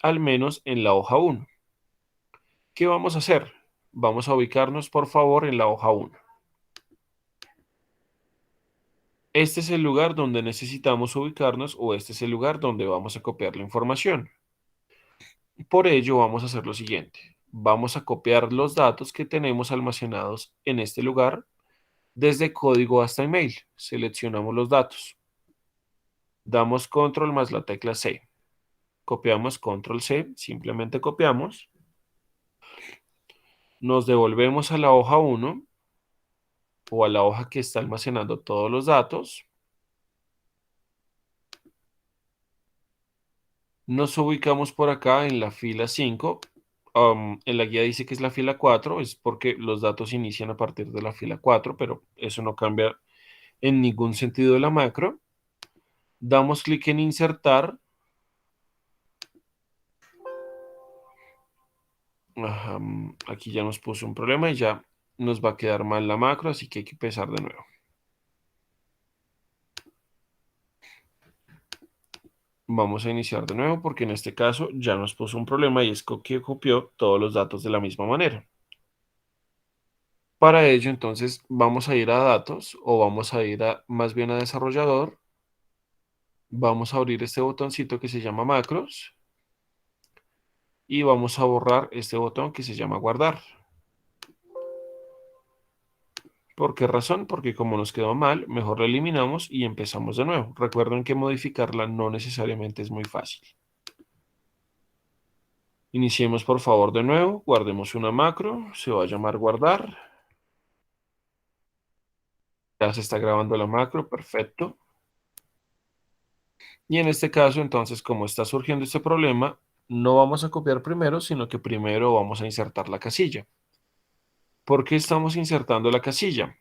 al menos en la hoja 1. ¿Qué vamos a hacer? Vamos a ubicarnos por favor en la hoja 1. Este es el lugar donde necesitamos ubicarnos o este es el lugar donde vamos a copiar la información. Por ello vamos a hacer lo siguiente. Vamos a copiar los datos que tenemos almacenados en este lugar desde código hasta email. Seleccionamos los datos. Damos control más la tecla C. Copiamos control C, simplemente copiamos. Nos devolvemos a la hoja 1 o a la hoja que está almacenando todos los datos. Nos ubicamos por acá en la fila 5. En la guía dice que es la fila 4, es porque los datos inician a partir de la fila 4, pero eso no cambia en ningún sentido de la macro. Damos clic en insertar. Ajá, aquí ya nos puso un problema y ya nos va a quedar mal la macro, así que hay que empezar de nuevo. Vamos a iniciar de nuevo porque en este caso ya nos puso un problema y es que copió todos los datos de la misma manera. Para ello, entonces, vamos a ir a datos o vamos a ir más bien a desarrollador. Vamos a abrir este botoncito que se llama macros y vamos a borrar este botón que se llama guardar. ¿Por qué razón? Porque como nos quedó mal, mejor lo eliminamos y empezamos de nuevo. Recuerden que modificarla no necesariamente es muy fácil. Iniciemos por favor de nuevo, guardemos una macro, se va a llamar guardar. Ya se está grabando la macro, perfecto. Y en este caso, entonces, como está surgiendo este problema, no vamos a copiar primero, sino que primero vamos a insertar la casilla. ¿Por qué estamos insertando la casilla?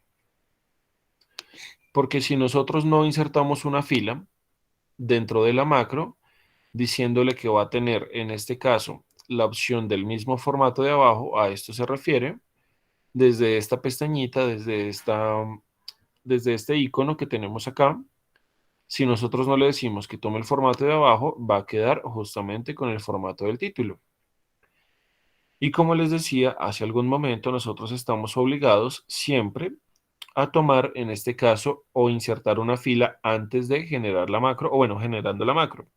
Porque si nosotros no insertamos una fila dentro de la macro, diciéndole que va a tener, en este caso, la opción del mismo formato de abajo, a esto se refiere, desde esta pestañita, desde este icono que tenemos acá, si nosotros no le decimos que tome el formato de abajo, va a quedar justamente con el formato del título. Y como les decía, hace algún momento nosotros estamos obligados siempre a tomar, en este caso, o insertar una fila antes de generar la macro, o bueno, generando la macro.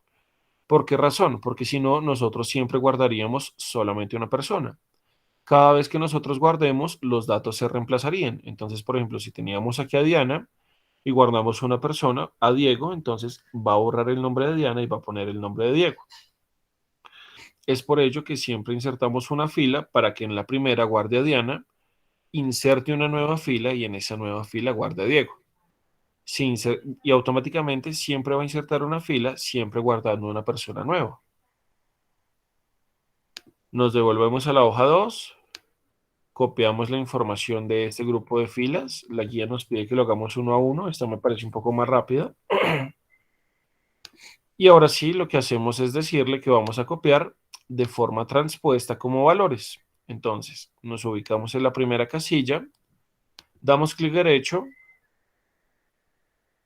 ¿Por qué razón? Porque si no, nosotros siempre guardaríamos solamente una persona. Cada vez que nosotros guardemos, los datos se reemplazarían. Entonces, por ejemplo, si teníamos aquí a Diana y guardamos una persona, a Diego, entonces va a borrar el nombre de Diana y va a poner el nombre de Diego. Es por ello que siempre insertamos una fila para que en la primera guarde a Diana, inserte una nueva fila y en esa nueva fila guarde a Diego. Y automáticamente siempre va a insertar una fila, siempre guardando una persona nueva. Nos devolvemos a la hoja 2, copiamos la información de este grupo de filas. La guía nos pide que lo hagamos uno a uno. Esta me parece un poco más rápida. Y ahora sí, lo que hacemos es decirle que vamos a copiar de forma transpuesta como valores. Entonces, nos ubicamos en la primera casilla, damos clic derecho,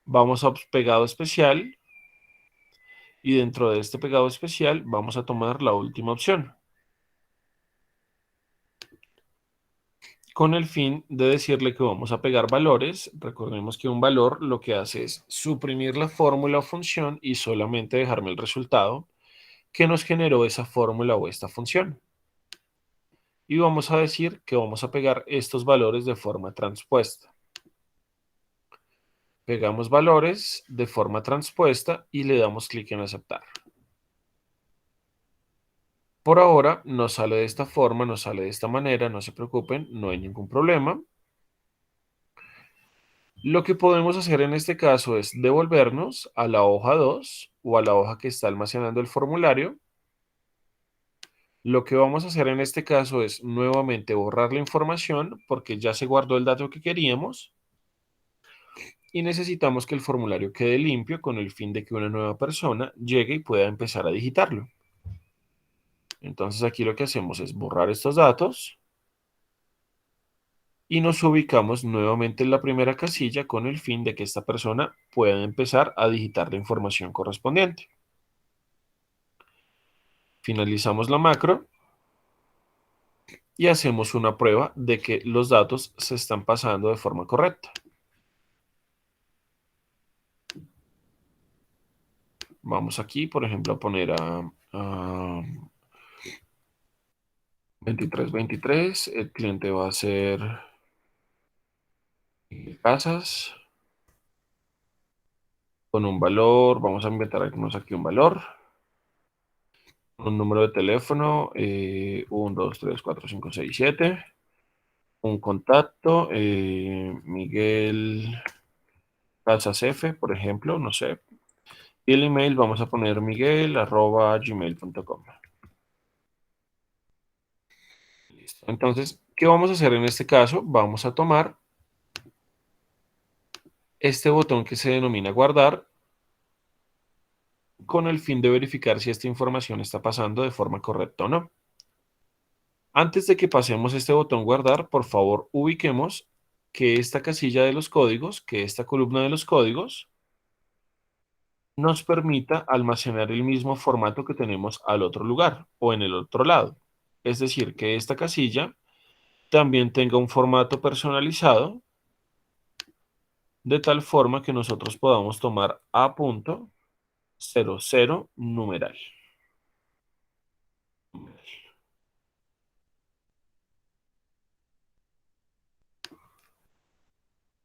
vamos a pegado especial y dentro de este pegado especial vamos a tomar la última opción, con el fin de decirle que vamos a pegar valores. Recordemos que un valor lo que hace es suprimir la fórmula o función y solamente dejarme el resultado que nos generó esa fórmula o esta función. Y vamos a decir que vamos a pegar estos valores de forma transpuesta. Pegamos valores de forma transpuesta y le damos clic en aceptar. Por ahora nos sale de esta forma, nos sale de esta manera, no se preocupen, no hay ningún problema. Lo que podemos hacer en este caso es devolvernos a la hoja 2 o a la hoja que está almacenando el formulario. Lo que vamos a hacer en este caso es nuevamente borrar la información porque ya se guardó el dato que queríamos y necesitamos que el formulario quede limpio con el fin de que una nueva persona llegue y pueda empezar a digitarlo. Entonces aquí lo que hacemos es borrar estos datos y nos ubicamos nuevamente en la primera casilla con el fin de que esta persona pueda empezar a digitar la información correspondiente. Finalizamos la macro y hacemos una prueba de que los datos se están pasando de forma correcta. Vamos aquí, por ejemplo, a poner a 2323. El cliente va a ser casas con un valor. Vamos a inventarnos aquí un valor. Un número de teléfono. 1, 2, 3, 4, 5, 6, 7. Un contacto. Miguel Casas F, por ejemplo, no sé. Y el email vamos a poner miguel@gmail.com. Listo. Entonces, ¿qué vamos a hacer en este caso? Vamos a tomar este botón que se denomina guardar con el fin de verificar si esta información está pasando de forma correcta o no. Antes de que pasemos este botón guardar, por favor ubiquemos que esta casilla de los códigos, que esta columna de los códigos, nos permita almacenar el mismo formato que tenemos al otro lugar o en el otro lado. Es decir, que esta casilla también tenga un formato personalizado de tal forma que nosotros podamos tomar A.00 numeral.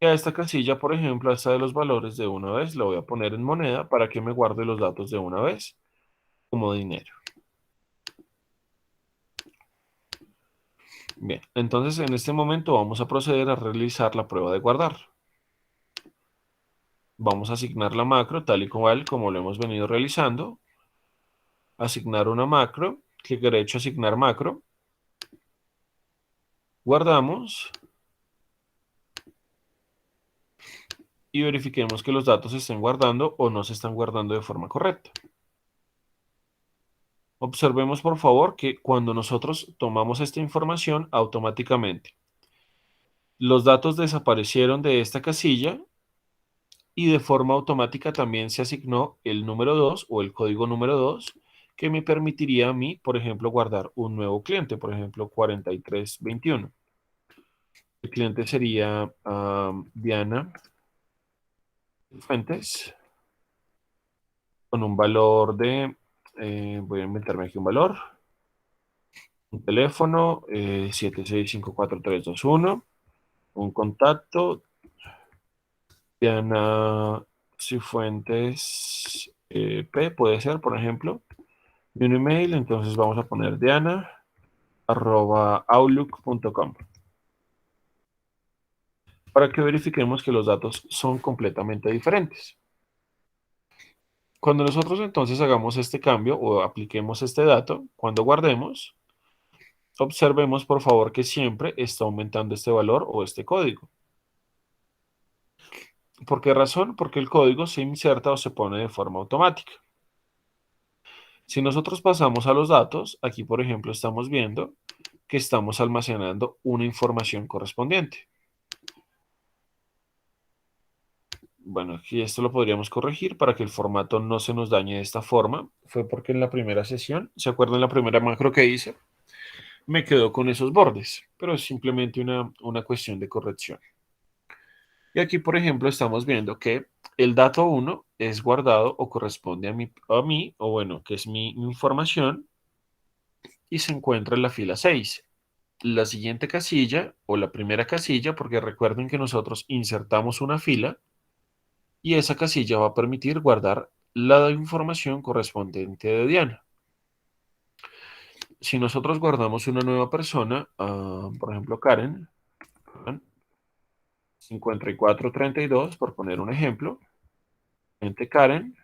Y a esta casilla, por ejemplo, a esta de los valores de una vez, la voy a poner en moneda para que me guarde los datos de una vez como dinero. Bien, entonces en este momento vamos a proceder a realizar la prueba de guardar. Vamos a asignar la macro tal y como lo hemos venido realizando. Asignar una macro, clic derecho, asignar macro. Guardamos y verifiquemos que los datos se estén guardando o no se están guardando de forma correcta. Observemos por favor que cuando nosotros tomamos esta información, automáticamente los datos desaparecieron de esta casilla y de forma automática también se asignó el número 2 o el código número 2 que me permitiría a mí, por ejemplo, guardar un nuevo cliente, por ejemplo, 4321. El cliente sería Diana Fuentes con un valor de, voy a inventarme aquí un valor, un teléfono 7654-321, un contacto, Diana Cifuentes P, puede ser, por ejemplo, y un email, entonces vamos a poner diana@outlook.com para que verifiquemos que los datos son completamente diferentes. Cuando nosotros entonces hagamos este cambio o apliquemos este dato, cuando guardemos, observemos por favor que siempre está aumentando este valor o este código. ¿Por qué razón? Porque el código se inserta o se pone de forma automática. Si nosotros pasamos a los datos, aquí por ejemplo estamos viendo que estamos almacenando una información correspondiente. Bueno, aquí esto lo podríamos corregir para que el formato no se nos dañe de esta forma. Fue porque en la primera sesión, ¿se acuerdan la primera macro que hice? Me quedó con esos bordes, pero es simplemente una cuestión de corrección. Y aquí, por ejemplo, estamos viendo que el dato 1 es guardado o corresponde a mí o bueno, que es mi información, y se encuentra en la fila 6. La siguiente casilla o la primera casilla, porque recuerden que nosotros insertamos una fila y esa casilla va a permitir guardar la información correspondiente de Diana. Si nosotros guardamos una nueva persona, por ejemplo Karen, 5432, por poner un ejemplo, gente Karen,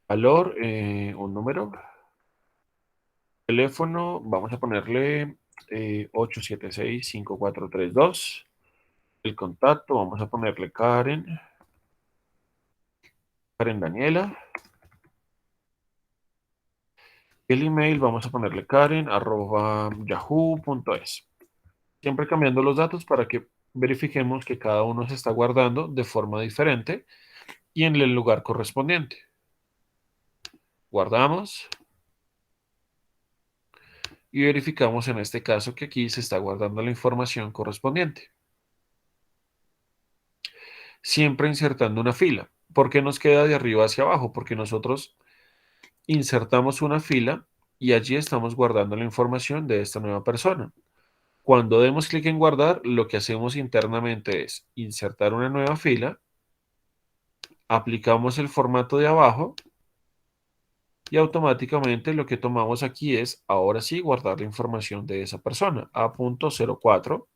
valor, un número, teléfono, vamos a ponerle 876-5432. El contacto, vamos a ponerle Karen Daniela. El email vamos a ponerle karen@yahoo.es. Siempre cambiando los datos para que verifiquemos que cada uno se está guardando de forma diferente y en el lugar correspondiente. Guardamos y verificamos en este caso que aquí se está guardando la información correspondiente. Siempre insertando una fila. ¿Por qué nos queda de arriba hacia abajo? Porque nosotros insertamos una fila y allí estamos guardando la información de esta nueva persona. Cuando demos clic en guardar, lo que hacemos internamente es insertar una nueva fila, aplicamos el formato de abajo y automáticamente lo que tomamos aquí es, ahora sí, guardar la información de esa persona, A.04,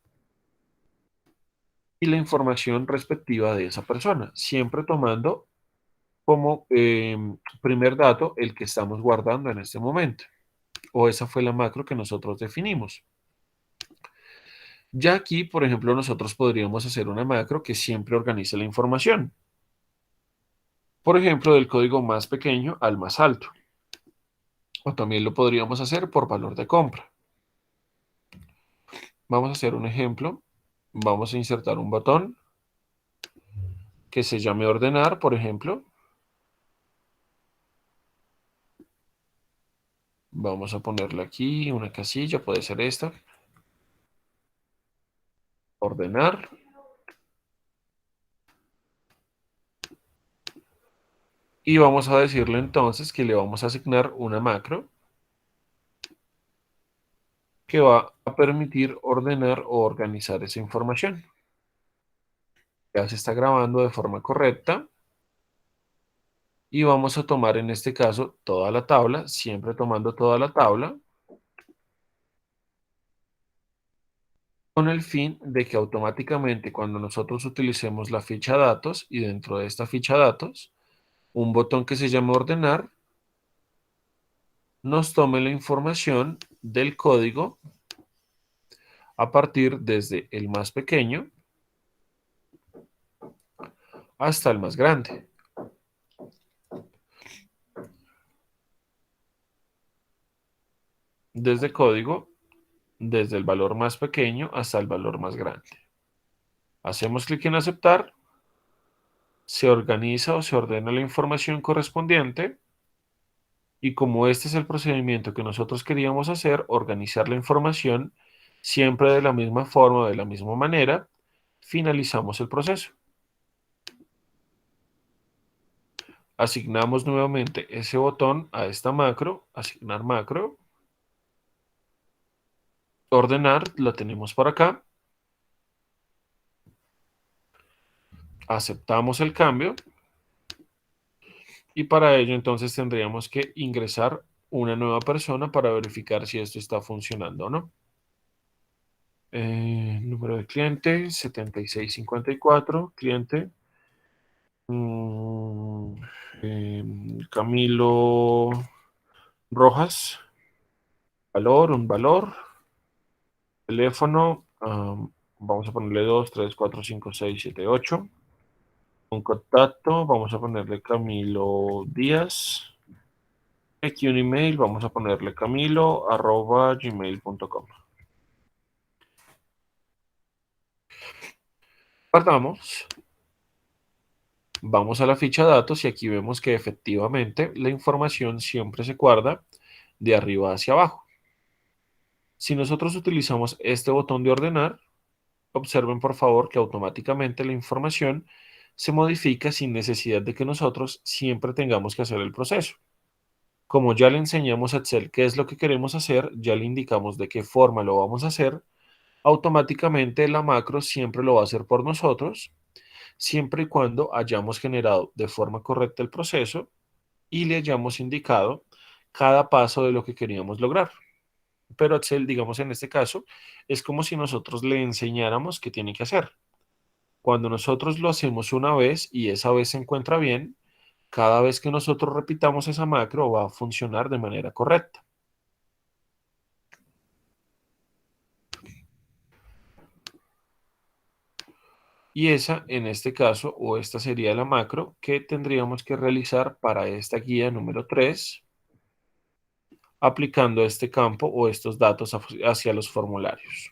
y la información respectiva de esa persona, siempre tomando como primer dato el que estamos guardando en este momento, o esa fue la macro que nosotros definimos. Ya aquí, por ejemplo, nosotros podríamos hacer una macro que siempre organice la información. Por ejemplo, del código más pequeño al más alto. O también lo podríamos hacer por valor de compra. Vamos a hacer un ejemplo. Vamos a insertar un botón que se llame ordenar, por ejemplo. Vamos a ponerle aquí una casilla, puede ser esta. Ordenar. Y vamos a decirle entonces que le vamos a asignar una macro que va a permitir ordenar o organizar esa información. Ya se está grabando de forma correcta. Y vamos a tomar en este caso toda la tabla, siempre tomando toda la tabla, con el fin de que automáticamente cuando nosotros utilicemos la ficha datos y dentro de esta ficha datos, un botón que se llama ordenar, nos tome la información del código a partir desde el más pequeño hasta el más grande. Desde código, desde el valor más pequeño hasta el valor más grande. Hacemos clic en aceptar, se organiza o se ordena la información correspondiente y como este es el procedimiento que nosotros queríamos hacer, organizar la información siempre de la misma forma, de la misma manera, finalizamos el proceso. Asignamos nuevamente ese botón a esta macro, asignar macro, ordenar, lo tenemos por acá, aceptamos el cambio y para ello entonces tendríamos que ingresar una nueva persona para verificar si esto está funcionando o no. Número de cliente, 7654, cliente. Camilo Rojas, un valor, teléfono, vamos a ponerle 2 3 4 5 6 7 8. Un contacto, vamos a ponerle Camilo Díaz. Aquí un email, vamos a ponerle camilo@gmail.com. Guardamos, vamos a la ficha datos y aquí vemos que efectivamente la información siempre se guarda de arriba hacia abajo. Si nosotros utilizamos este botón de ordenar, observen por favor que automáticamente la información se modifica sin necesidad de que nosotros siempre tengamos que hacer el proceso. Como ya le enseñamos a Excel qué es lo que queremos hacer, ya le indicamos de qué forma lo vamos a hacer, automáticamente la macro siempre lo va a hacer por nosotros, siempre y cuando hayamos generado de forma correcta el proceso y le hayamos indicado cada paso de lo que queríamos lograr. Pero Excel, digamos en este caso, es como si nosotros le enseñáramos qué tiene que hacer. Cuando nosotros lo hacemos una vez y esa vez se encuentra bien, cada vez que nosotros repitamos esa macro va a funcionar de manera correcta. Y esa, en este caso, o esta sería la macro que tendríamos que realizar para esta guía número 3. aplicando este campo o estos datos hacia los formularios.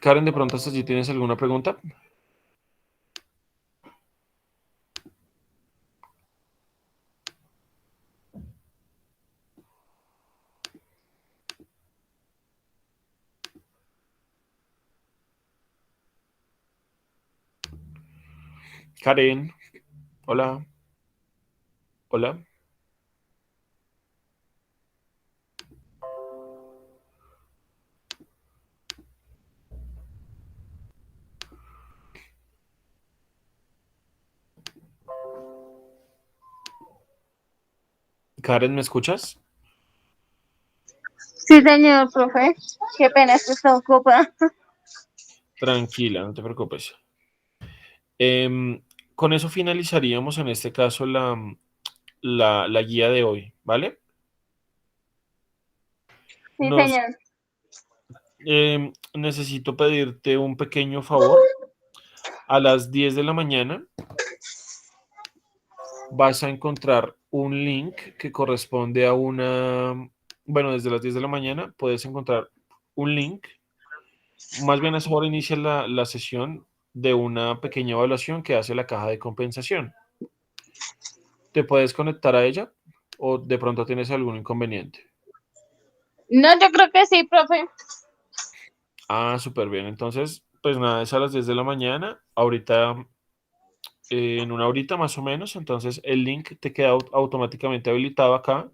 Karen, de pronto hasta allí tienes alguna pregunta. Karen, hola, hola. Karen, ¿me escuchas? Sí, señor, profe. Qué pena, es que está ocupada. Tranquila, no te preocupes. Con eso finalizaríamos en este caso la guía de hoy, ¿vale? Sí, Nos, señor. necesito pedirte un pequeño favor. A las 10 de la mañana vas a encontrar un link que corresponde a bueno, desde las 10 de la mañana puedes encontrar un link. Más bien a esa hora inicia la sesión de una pequeña evaluación que hace la caja de compensación. ¿Te puedes conectar a ella o de pronto tienes algún inconveniente? No, yo creo que sí, profe. Ah, súper bien. Entonces, pues nada, es a las 10 de la mañana. Ahorita, en una horita más o menos, entonces el link te queda automáticamente habilitado acá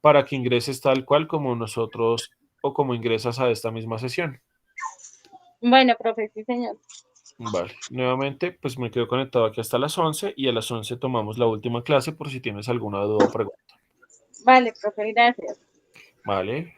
para que ingreses tal cual como nosotros o como ingresas a esta misma sesión. Bueno, profe, sí, señor. Vale, nuevamente, pues me quedo conectado aquí hasta las 11 y a las 11 tomamos la última clase por si tienes alguna duda o pregunta. Vale, profe, gracias. Vale.